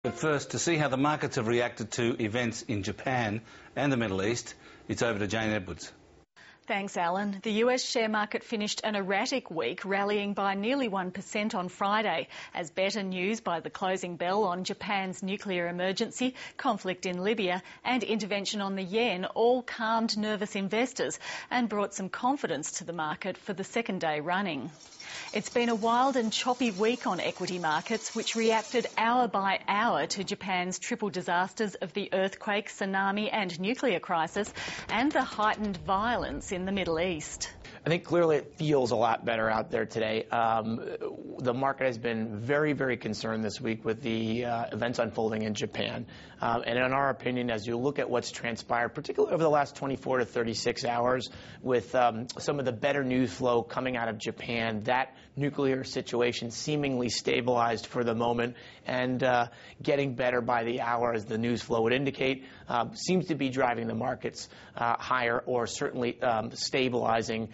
But first, to see how the markets have reacted to events in Japan and the Middle East, it's over to Jane Edwards. Thanks, Alan. The US share market finished an erratic week, rallying by nearly 1% on Friday, as better news by the closing bell on Japan's nuclear emergency, conflict in Libya and intervention on the yen all calmed nervous investors and brought some confidence to the market for the second day running. It's been a wild and choppy week on equity markets, which reacted hour by hour to Japan's triple disasters of the earthquake, tsunami and nuclear crisis and the heightened violence in the Middle East. I think clearly it feels a lot better out there today. The market has been very, very concerned this week with the events unfolding in Japan. And in our opinion, as you look at what's transpired, particularly over the last 24 to 36 hours, with some of the better news flow coming out of Japan, that nuclear situation seemingly stabilized for the moment and getting better by the hour, as the news flow would indicate, seems to be driving the markets higher, or certainly stabilizing.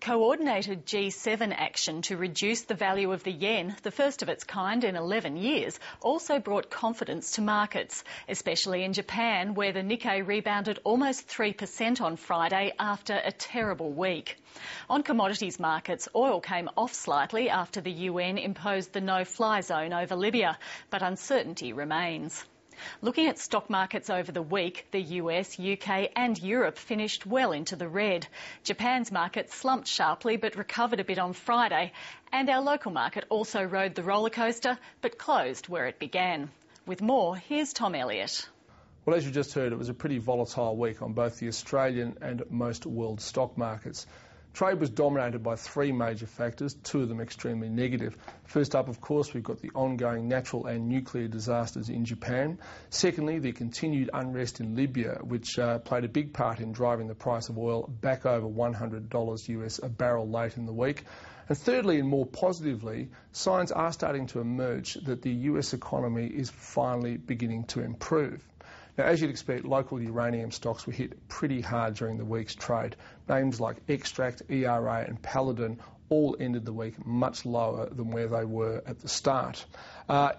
Coordinated G7 action to reduce the value of the yen, the first of its kind in 11 years, also brought confidence to markets, especially in Japan, where the Nikkei rebounded almost 3% on Friday after a terrible week. On commodities markets, oil came off slightly after the UN imposed the no-fly zone over Libya, but uncertainty remains. Looking at stock markets over the week, the US, UK and Europe finished well into the red. Japan's market slumped sharply but recovered a bit on Friday, and our local market also rode the roller coaster but closed where it began. With more, here's Tom Elliott. Well, as you just heard, it was a pretty volatile week on both the Australian and most world stock markets. Trade was dominated by three major factors, two of them extremely negative. First up, of course, we've got the ongoing natural and nuclear disasters in Japan. Secondly, the continued unrest in Libya, which played a big part in driving the price of oil back over $100 US a barrel late in the week. And thirdly, and more positively, signs are starting to emerge that the US economy is finally beginning to improve. Now, as you'd expect, local uranium stocks were hit pretty hard during the week's trade. Names like Extract, ERA and Paladin all ended the week much lower than where they were at the start.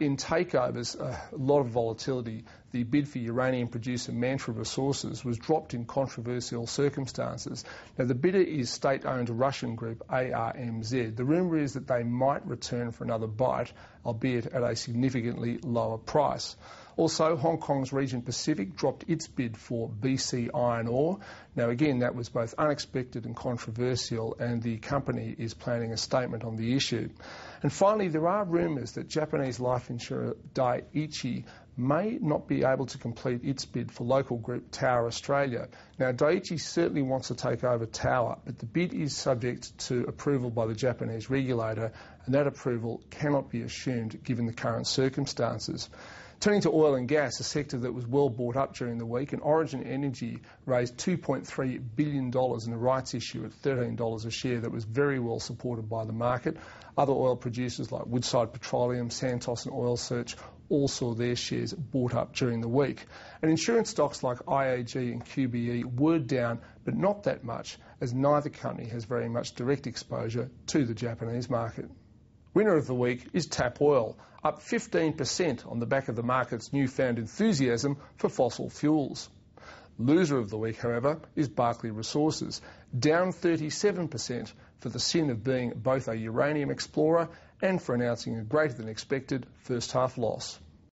In takeovers, a lot of volatility. The bid for uranium producer Mantra Resources was dropped in controversial circumstances. Now, the bidder is state-owned Russian group ARMZ. The rumour is that they might return for another bite, albeit at a significantly lower price. Also, Hong Kong's Region Pacific dropped its bid for BC Iron Ore. Now, again, that was both unexpected and controversial, and the company is planning a statement on the issue. And finally, there are rumours that Japanese life insurer Dai-ichi may not be able to complete its bid for local group Tower Australia. Now, Dai-ichi certainly wants to take over Tower, but the bid is subject to approval by the Japanese regulator, and that approval cannot be assumed given the current circumstances. Turning to oil and gas, a sector that was well bought up during the week, and Origin Energy raised $2.3 billion in a rights issue at $13 a share that was very well supported by the market. Other oil producers like Woodside Petroleum, Santos and Oil Search all saw their shares bought up during the week. And insurance stocks like IAG and QBE were down, but not that much, as neither company has very much direct exposure to the Japanese market. Winner of the week is Tap Oil, up 15% on the back of the market's newfound enthusiasm for fossil fuels. Loser of the week, however, is Barclay Resources, down 37% for the sin of being both a uranium explorer and for announcing a greater than expected first half loss.